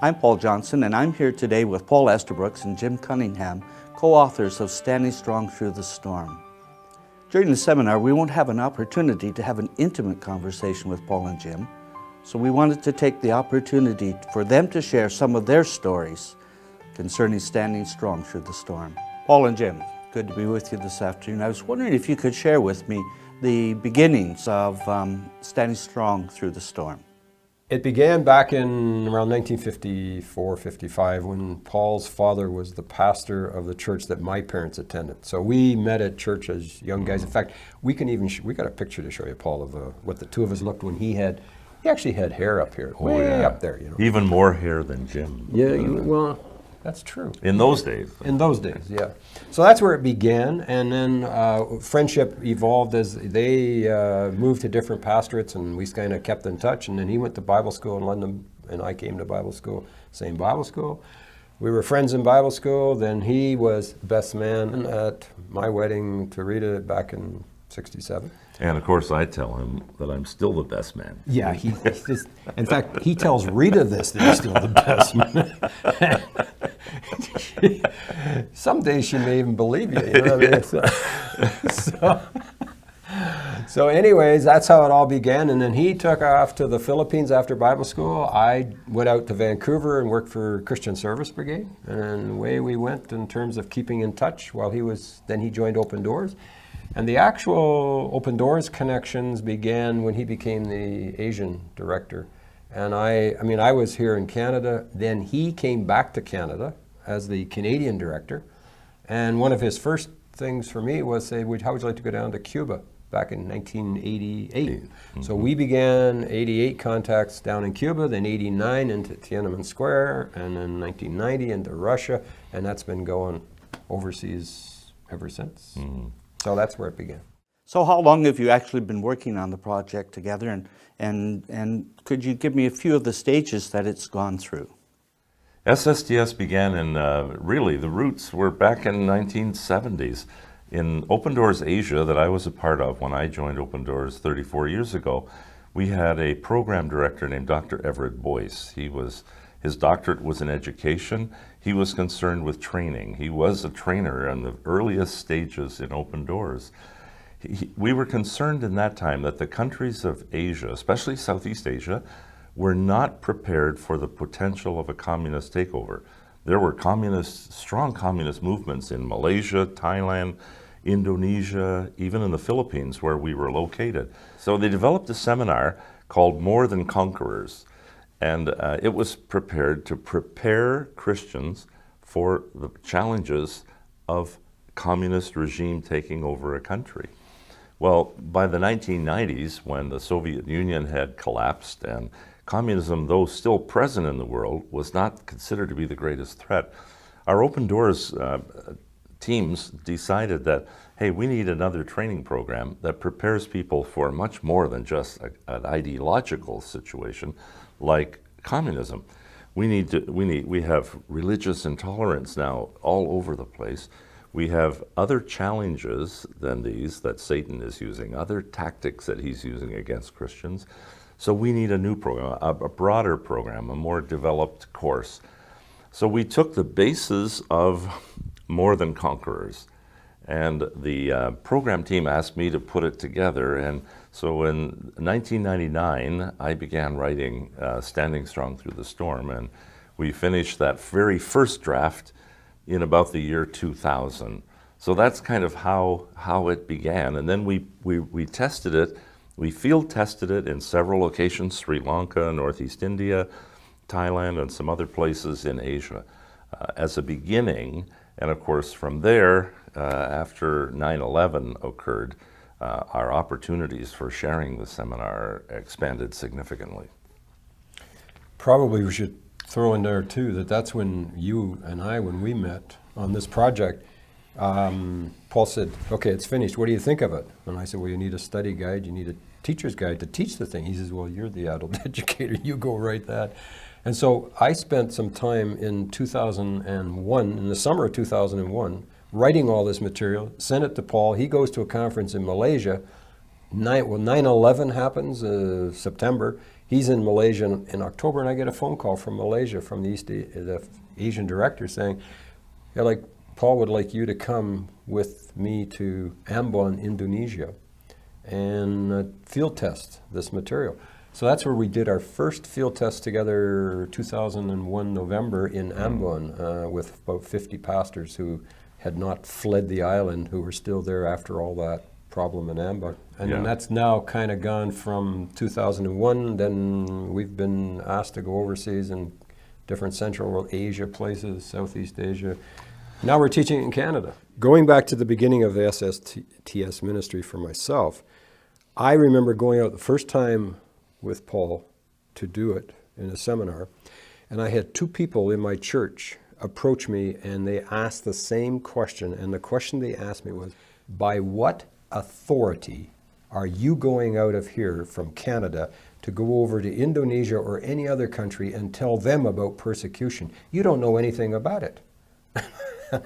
I'm Paul Johnson, and I'm here today with Paul Estabrooks and Jim Cunningham, co-authors of Standing Strong Through the Storm. During the seminar, we won't have an opportunity to have an intimate conversation with Paul and Jim, so we wanted to take the opportunity for them to share some of their stories concerning standing strong through the storm. Paul and Jim, good to be with you this afternoon. I was wondering if you could share with me the beginnings of standing strong through the storm. It began back in around 1954-55 when Paul's father was the pastor of the church that my parents attended. So we met at church as young guys. In fact, we got a picture to show you, Paul, of what the two of us looked when he actually had hair up here, way up there, you know. Even more hair than Jim. Yeah, well, that's true. In those days. In those days, yeah. So that's where it began, and then friendship evolved as they moved to different pastorates, and we kind of kept in touch. And then he went to Bible school in London, and I came to Bible school, same Bible school. We were friends in Bible school. Then he was best man at my wedding to Rita back in '67. And of course, I tell him that I'm still the best man. Yeah, in fact, he tells Rita this, that he's still the best man. Some days she may even believe you, you know what I mean? So anyways, that's how it all began. And then he took off to the Philippines after Bible school. I went out to Vancouver and worked for Christian Service Brigade. And away we went in terms of keeping in touch while then he joined Open Doors. And the actual Open Doors connections began when he became the Asian director. And I was here in Canada, then he came back to Canada as the Canadian director. And one of his first things for me was say, how would you like to go down to Cuba back in 1988? Mm-hmm. So we began 88 contacts down in Cuba, then 89 into Tiananmen Square, and then 1990 into Russia, and that's been going overseas ever since. Mm-hmm. So that's where it began. So how long have you actually been working on the project together, and could you give me a few of the stages that it's gone through? SSDS began in, really, the roots were back in 1970s. In Open Doors Asia that I was a part of when I joined Open Doors 34 years ago, we had a program director named Dr. Everett Boyce. His doctorate was in education. He was concerned with training. He was a trainer in the earliest stages in Open Doors. We were concerned in that time that the countries of Asia, especially Southeast Asia, were not prepared for the potential of a communist takeover. There were strong communist movements in Malaysia, Thailand, Indonesia, even in the Philippines where we were located. So they developed a seminar called More Than Conquerors. And it was prepared to prepare Christians for the challenges of communist regime taking over a country. Well, by the 1990s, when the Soviet Union had collapsed and communism, though still present in the world, was not considered to be the greatest threat, our Open Doors teams decided that, hey, we need another training program that prepares people for much more than just an ideological situation like communism. We have religious intolerance now all over the place. We have other challenges than these that Satan is using, other tactics that he's using against Christians. So we need a new program, a broader program, a more developed course. So we took the basis of More Than Conquerors, and the program team asked me to put it together. And so in 1999, I began writing Standing Strong Through the Storm, and we finished that very first draft in about the year 2000. So that's kind of how it began. And then we tested it, we field tested it in several locations, Sri Lanka, Northeast India, Thailand, and some other places in Asia as a beginning. And of course, from there, after 9/11 occurred, our opportunities for sharing the seminar expanded significantly. Probably we should throw in there too that's when you and I, when we met on this project, Paul said, okay, it's finished. What do you think of it? And I said, well, you need a study guide. You need a teacher's guide to teach the thing. He says, well, you're the adult educator. You go write that. And so I spent some time in 2001, in the summer of 2001, writing all this material, sent it to Paul. He goes to a conference in Malaysia, 9/11 happens, September. He's in Malaysia in October, and I get a phone call from Malaysia from the Asian director saying, yeah, like, Paul would like you to come with me to Ambon, Indonesia, and field test this material. So that's where we did our first field test together, 2001 November in Ambon, with about 50 pastors who had not fled the island, who were still there after all that problem in Ambon. And then that's now kind of gone from 2001, then we've been asked to go overseas in different Central Asia places, Southeast Asia. Now we're teaching in Canada. Going back to the beginning of the SSTS ministry for myself, I remember going out the first time with Paul to do it in a seminar, and I had 2 people in my church approach me, and they asked the same question, and the question they asked me was, by what authority are you going out of here from Canada to go over to Indonesia or any other country and tell them about persecution? You don't know anything about it.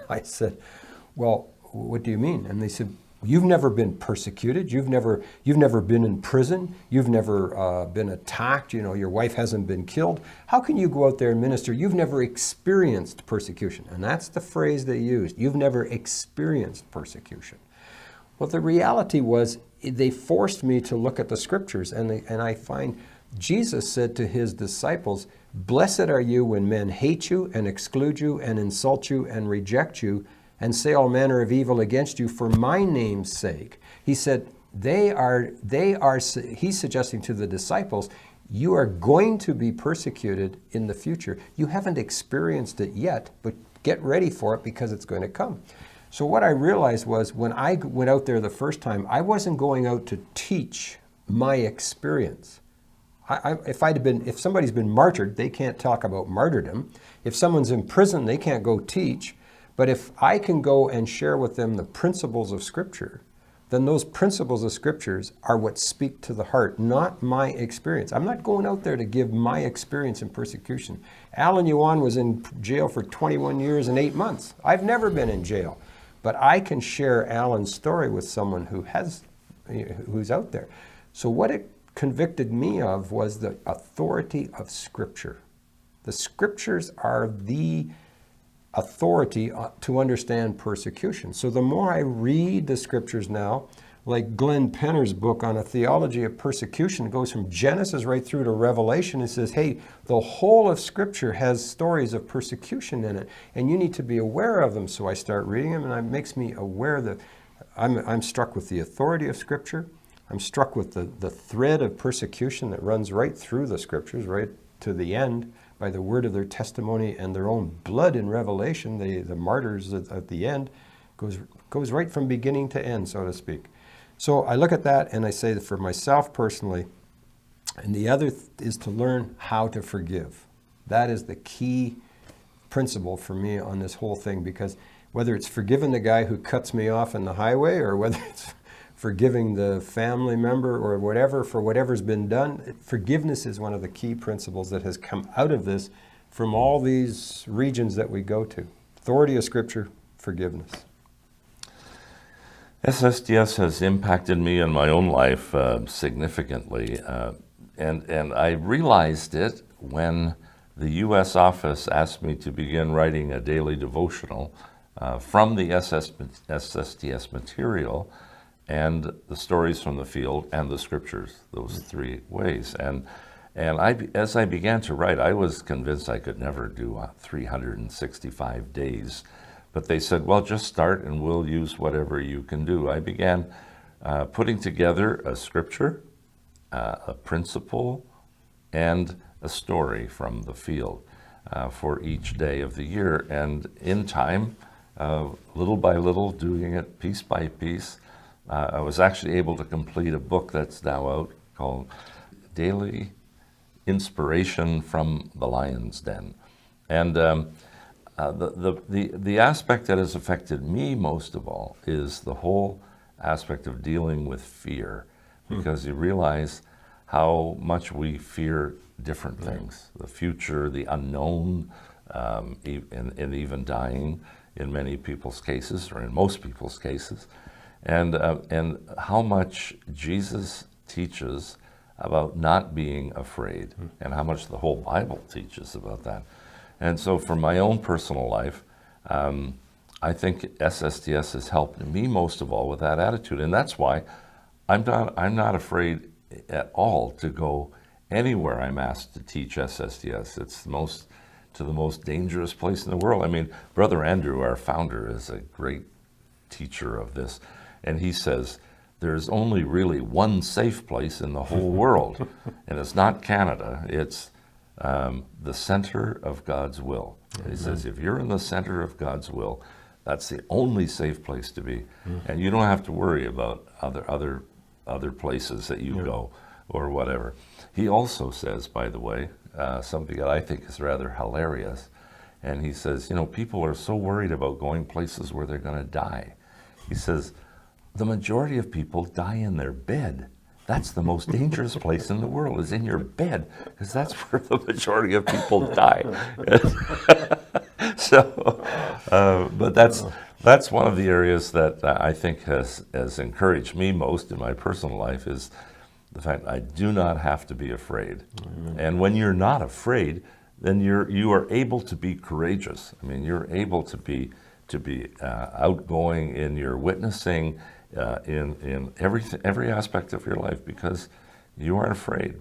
I said, well, what do you mean? And they said, you've never been persecuted. You've never been in prison. You've never been attacked. You know, your wife hasn't been killed. How can you go out there and minister? You've never experienced persecution. And that's the phrase they used. You've never experienced persecution. Well, the reality was they forced me to look at the scriptures, and I find Jesus said to his disciples, blessed are you when men hate you and exclude you and insult you and reject you and say all manner of evil against you for my name's sake. He said, he's suggesting to the disciples, you are going to be persecuted in the future. You haven't experienced it yet, but get ready for it because it's going to come. So what I realized was when I went out there the first time, I wasn't going out to teach my experience. If somebody's been martyred, they can't talk about martyrdom. If someone's in prison, they can't go teach. But if I can go and share with them the principles of Scripture, then those principles of Scriptures are what speak to the heart, not my experience. I'm not going out there to give my experience in persecution. Alan Yuan was in jail for 21 years and 8 months. I've never been in jail. But I can share Alan's story with someone who's out there. So what it convicted me of was the authority of Scripture. The Scriptures are the authority to understand persecution. So the more I read the Scriptures now, like Glenn Penner's book on a theology of persecution, goes from Genesis right through to Revelation and says, hey, the whole of Scripture has stories of persecution in it, and you need to be aware of them. So I start reading them, and it makes me aware that I'm struck with the authority of Scripture. I'm struck with the thread of persecution that runs right through the Scriptures, right to the end, by the word of their testimony and their own blood in Revelation. The martyrs at the end goes right from beginning to end, so to speak. So I look at that and I say that for myself personally, and the other is to learn how to forgive. That is the key principle for me on this whole thing, because whether it's forgiving the guy who cuts me off in the highway, or whether it's forgiving the family member or whatever for whatever's been done, forgiveness is one of the key principles that has come out of this from all these regions that we go to. Authority of Scripture, forgiveness. SSTS has impacted me in my own life significantly, and I realized it when the U.S. office asked me to begin writing a daily devotional from the SSTS material and the stories from the field and the Scriptures, those 3 ways. And as I began to write, I was convinced I could never do 365 days. But they said, well, just start and we'll use whatever you can do. I began putting together a scripture, a principle, and a story from the field for each day of the year. And in time, little by little, doing it piece by piece, I was actually able to complete a book that's now out called Daily Inspiration from the Lion's Den. And the aspect that has affected me most of all is the whole aspect of dealing with fear, because you realize how much we fear different things, the future, the unknown, and even dying in many people's cases, or in most people's cases. and how much Jesus teaches about not being afraid, and how much the whole Bible teaches about that. And so for my own personal life, I think SSTS has helped me most of all with that attitude. And that's why I'm not afraid at all to go anywhere I'm asked to teach SSTS. It's the most dangerous place in the world. I mean, Brother Andrew, our founder, is a great teacher of this. And he says, there's only really one safe place in the whole world. And it's not Canada, it's the center of God's will. He says, if you're in the center of God's will, that's the only safe place to be. And you don't have to worry about other places that you go or whatever. He also says, by the way, something that I think is rather hilarious. And he says, you know, people are so worried about going places where they're going to die. He says, the majority of people die in their bed. That's the most dangerous place in the world, is in your bed, because that's where the majority of people die. So, but that's one of the areas that I think has encouraged me most in my personal life, is the fact I do not have to be afraid. And when you're not afraid, then you are able to be courageous. I mean, you're able to be outgoing in your witnessing, in every aspect of your life, because you aren't afraid.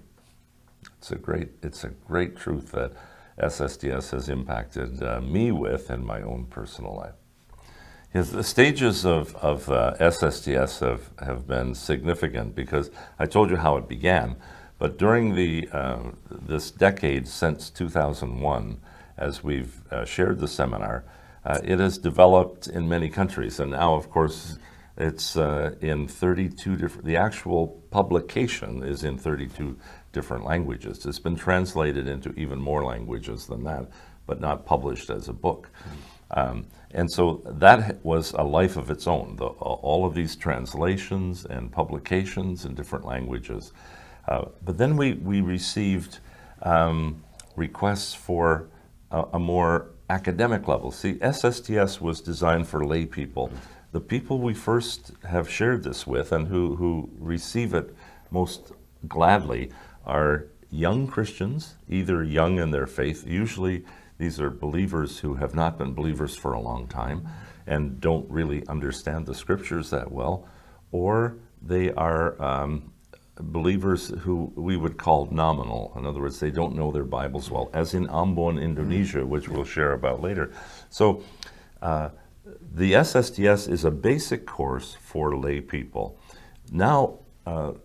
It's a great truth that SSTS has impacted me with in my own personal life. The stages of SSTS have been significant, because I told you how it began, but during this decade since 2001, as we've shared the seminar, it has developed in many countries, and now, of course, it's in 32 different, the actual publication is in 32 different languages. It's been translated into even more languages than that, but not published as a book. And so that was a life of its own, all of these translations and publications in different languages. But then we received requests for a more academic level. See, SSTS was designed for lay people. The people we first have shared this with and who receive it most gladly are young Christians, either young in their faith. Usually these are believers who have not been believers for a long time and don't really understand the scriptures that well, or they are believers who we would call nominal. In other words, they don't know their Bibles well, as in Ambon, Indonesia, which we'll share about later. So the SSTS is a basic course for lay people. Now,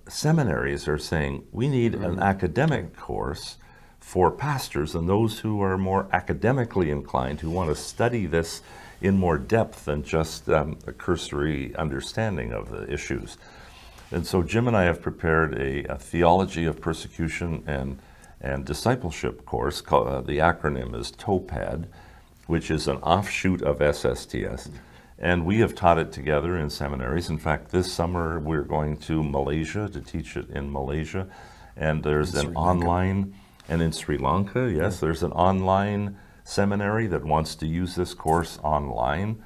seminaries are saying we need an academic course for pastors and those who are more academically inclined, who want to study this in more depth than just a cursory understanding of the issues. And so Jim and I have prepared a theology of persecution and discipleship course. The acronym is TOPAD, which is an offshoot of SSTS. And we have taught it together in seminaries. In fact, this summer we're going to Malaysia to teach it in Malaysia. And there's an online, and in Sri Lanka, yes, there's an online seminary that wants to use this course online.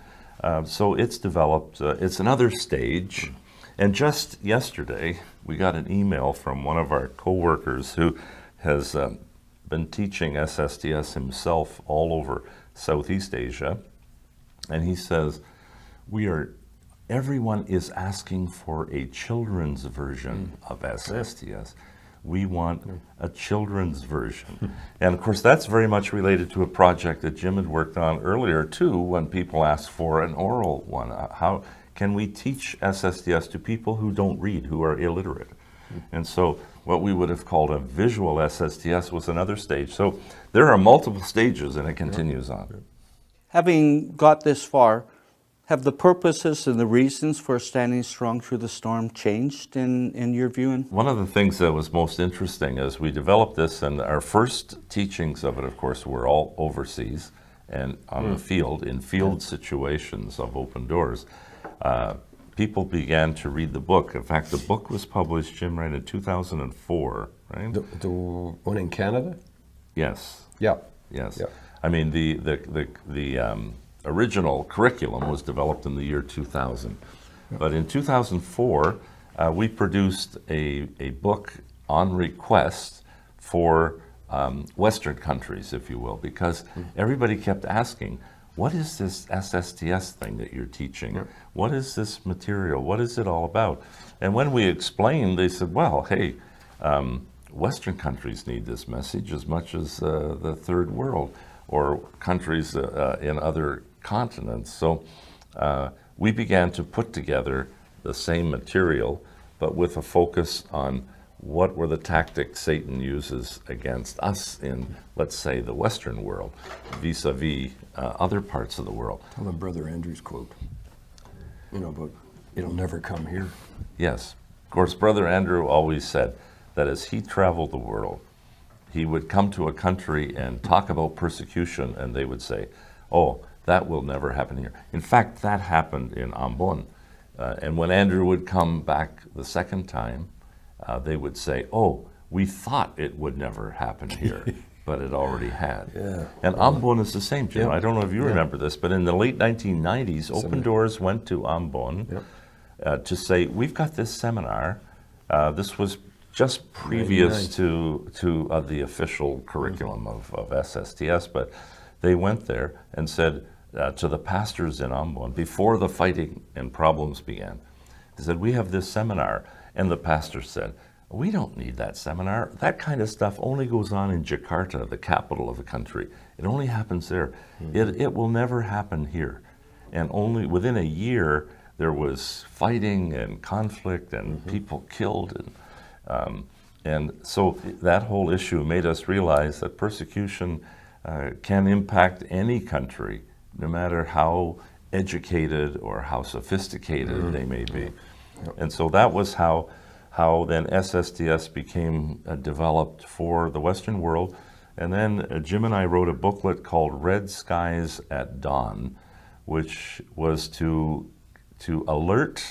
So it's developed, it's another stage. And just yesterday, we got an email from one of our co-workers who has been teaching SSTS himself all over Southeast Asia. And he says, everyone is asking for a children's version of SSTS. We want a children's version. And of course, that's very much related to a project that Jim had worked on earlier too, when people asked for an oral one. How can we teach SSTS to people who don't read, who are illiterate? And so what we would have called a visual SSTS was another stage. So there are multiple stages, and it continues on. Having got this far, have the purposes and the reasons for standing strong through the storm changed in your view? One of the things that was most interesting as we developed this, and our first teachings of it, of course, were all overseas and on the field, in field situations of Open Doors. People began to read the book. In fact, the book was published, Jim, right in 2004, right? The one in Canada? Yes. Yeah. Yes. Yeah. I mean, the original curriculum was developed in the year 2000. But in 2004, we produced a book on request for Western countries, if you will, because everybody kept asking, what is this SSTS thing that you're teaching? Yep. What is this material? What is it all about? And when we explained, they said, well, hey, Western countries need this message as much as the third world or countries in other continents. So we began to put together the same material, but with a focus on what were the tactics Satan uses against us in, let's say, the Western world, vis-a-vis other parts of the world. Tell them Brother Andrew's quote, but it'll never come here. Yes. Of course, Brother Andrew always said that as he traveled the world, he would come to a country and talk about persecution, and they would say, oh, that will never happen here. In fact, that happened in Ambon. And when Andrew would come back the second time, they would say, oh, we thought it would never happen here, but it already had. Yeah. And Ambon is the same, Jim. Yep. I don't know if you Yep. remember this, but in the late 1990s, Open Doors went to Ambon to say, we've got this seminar. This was just previous to the official curriculum of SSTS, but they went there and said to the pastors in Ambon, before the fighting and problems began, they said, we have this seminar. And the pastor said, we don't need that seminar. That kind of stuff only goes on in Jakarta, the capital of the country. It only happens there. It will never happen here. And only within a year, there was fighting and conflict and people killed. And so that whole issue made us realize that persecution can impact any country, no matter how educated or how sophisticated they may be. And so that was how then SSTS became developed for the Western world. And then Jim and I wrote a booklet called Red Skies at Dawn, which was to alert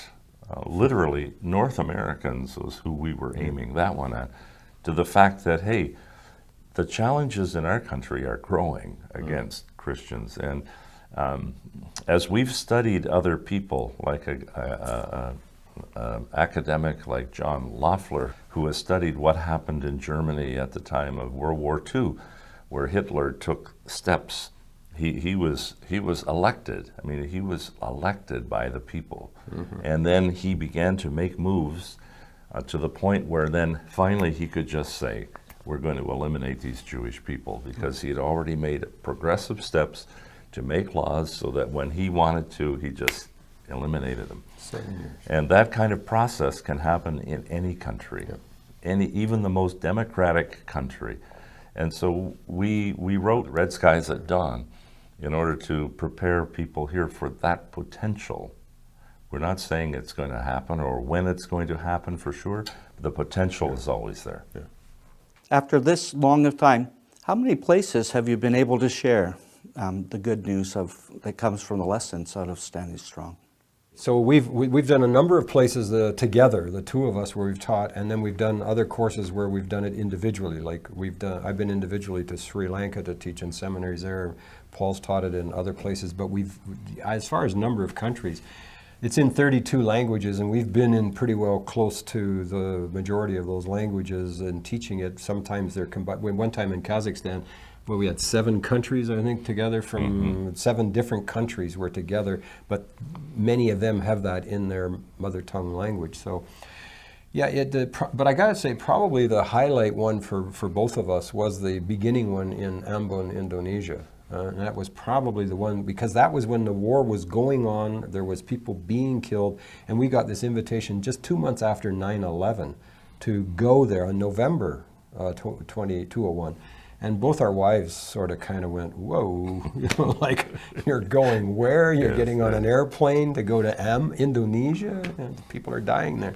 literally North Americans, was who we were aiming that one at, to the fact that, hey, the challenges in our country are growing against Christians. And as we've studied other people, like academic like John Loeffler, who has studied what happened in Germany at the time of World War II, where Hitler took steps. He was elected. I mean, he was elected by the people. And then he began to make moves to the point where then finally he could just say, we're going to eliminate these Jewish people, because he had already made progressive steps to make laws so that when he wanted to, he just eliminated them. 7 years. And that kind of process can happen in any country, even the most democratic country. And so we wrote Red Skies at Dawn in order to prepare people here for that potential. We're not saying it's going to happen or when it's going to happen for sure. The potential is always there. After this long of time, how many places have you been able to share the good news that comes from the lessons out of Standing Strong? So we've done a number of places together, the two of us, where we've taught, and then we've done other courses where we've done it individually. Like I've been individually to Sri Lanka to teach in seminaries there. Paul's taught it in other places, but as far as number of countries, it's in 32 languages, and we've been in pretty well close to the majority of those languages and teaching it. Sometimes they're combined. One time in Kazakhstan, where we had 7 countries, I think, together from 7 different countries were together, but many of them have that in their mother tongue language. So, yeah, but I gotta say, probably the highlight one for both of us was the beginning one in Ambon, Indonesia. And that was probably the one, because that was when the war was going on, there was people being killed, and we got this invitation just 2 months after 9/11 to go there on November 2001. And both our wives sort of kind of went, whoa, like, you're going where? You're getting on an airplane to go to Indonesia? And people are dying there.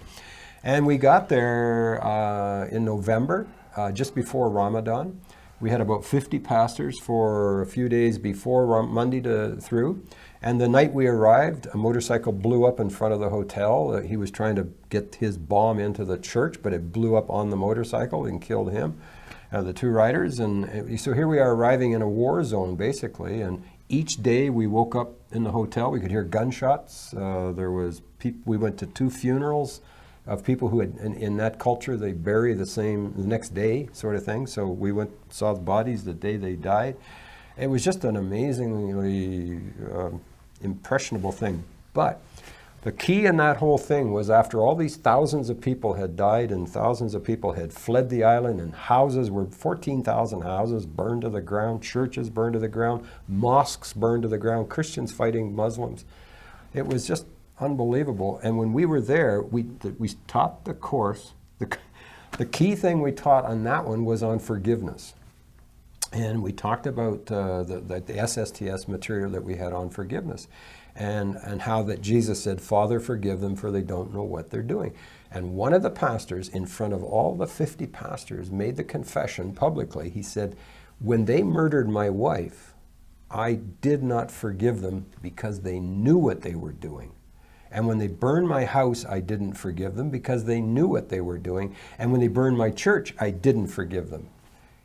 And we got there in November, just before Ramadan. We had about 50 pastors for a few days before Monday through. And the night we arrived, a motorcycle blew up in front of the hotel. He was trying to get his bomb into the church, but it blew up on the motorcycle and killed him, the 2 riders. And so here we are arriving in a war zone, basically, and each day we woke up in the hotel, we could hear gunshots. There was we went to 2 funerals of people who had, in that culture, they bury the next day sort of thing. So we went, saw the bodies the day they died. It was just an amazingly impressionable thing. But the key in that whole thing was, after all these thousands of people had died and thousands of people had fled the island, and houses were 14,000 houses burned to the ground, churches burned to the ground, mosques burned to the ground, Christians fighting Muslims. It was just unbelievable. And when we were there, we taught the course. The key thing we taught on that one was on forgiveness. And we talked about the SSTS material that we had on forgiveness. And how that Jesus said, Father, forgive them, for they don't know what they're doing. And one of the pastors, in front of all the 50 pastors, made the confession publicly. He said, when they murdered my wife, I did not forgive them because they knew what they were doing. And when they burned my house, I didn't forgive them because they knew what they were doing. And when they burned my church, I didn't forgive them.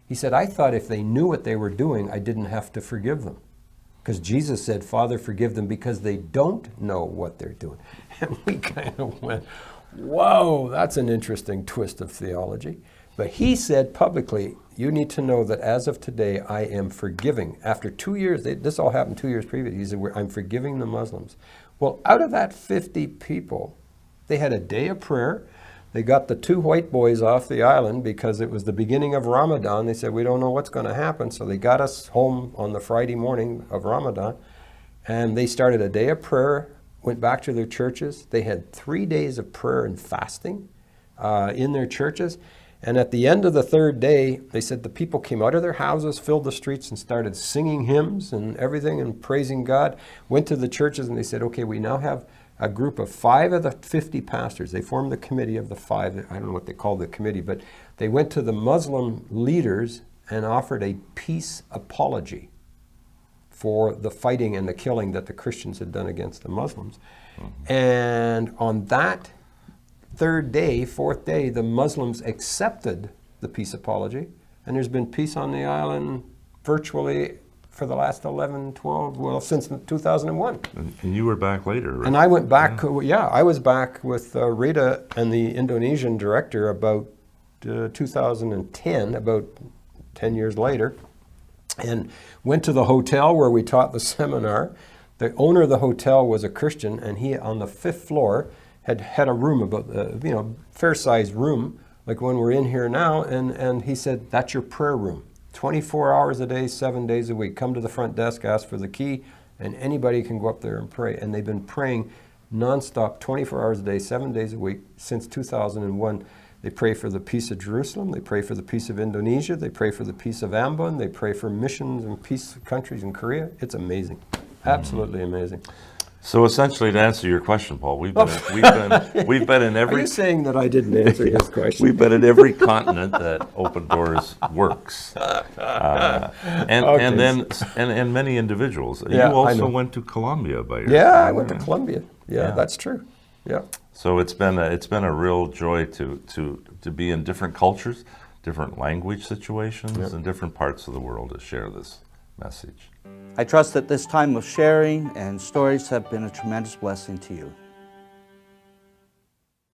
He said, I thought if they knew what they were doing, I didn't have to forgive them. Because Jesus said, Father, forgive them because they don't know what they're doing. And we kind of went, whoa, that's an interesting twist of theology. But he said publicly, you need to know that as of today, I am forgiving. After 2 years, this all happened 2 years previous, he said, I'm forgiving the Muslims. Well, out of that 50 people, they had a day of prayer. They got the 2 white boys off the island because it was the beginning of Ramadan. They said, we don't know what's going to happen. So they got us home on the Friday morning of Ramadan. And they started a day of prayer, went back to their churches. They had 3 days of prayer and fasting in their churches. And at the end of the 3rd day, they said the people came out of their houses, filled the streets, and started singing hymns and everything and praising God. Went to the churches and they said, okay, we now have a group of 5 of the 50 pastors. They formed the committee of the 5. I don't know what they called the committee, but they went to the Muslim leaders and offered a peace apology for the fighting and the killing that the Christians had done against the Muslims. Mm-hmm. And on that 3rd day, 4th day, the Muslims accepted the peace apology, and there's been peace on the island virtually for the last 11, 12, well, since 2001. And you were back later, right? And I went back, I was back with Rita and the Indonesian director about 2010, about 10 years later, and went to the hotel where we taught the seminar. The owner of the hotel was a Christian, and he, on the 5th floor, had a room, about fair-sized room, like one we're in here now, and he said, that's your prayer room. 24 hours a day, 7 days a week. Come to the front desk, ask for the key, and anybody can go up there and pray. And they've been praying nonstop, 24 hours a day, 7 days a week since 2001. They pray for the peace of Jerusalem. They pray for the peace of Indonesia. They pray for the peace of Ambon. They pray for missions and peace countries in Korea. It's amazing. Absolutely amazing. So essentially, to answer your question, Paul, we've been in every. Are you saying that I didn't answer his question? We've been in every continent that Open Doors works, and many individuals. Yeah, you also went to Colombia by yourself. Yeah, I went to Colombia. Yeah, that's true. Yeah. So it's been a real joy to be in different cultures, different language situations, and different parts of the world to share this message. I trust that this time of sharing and stories have been a tremendous blessing to you.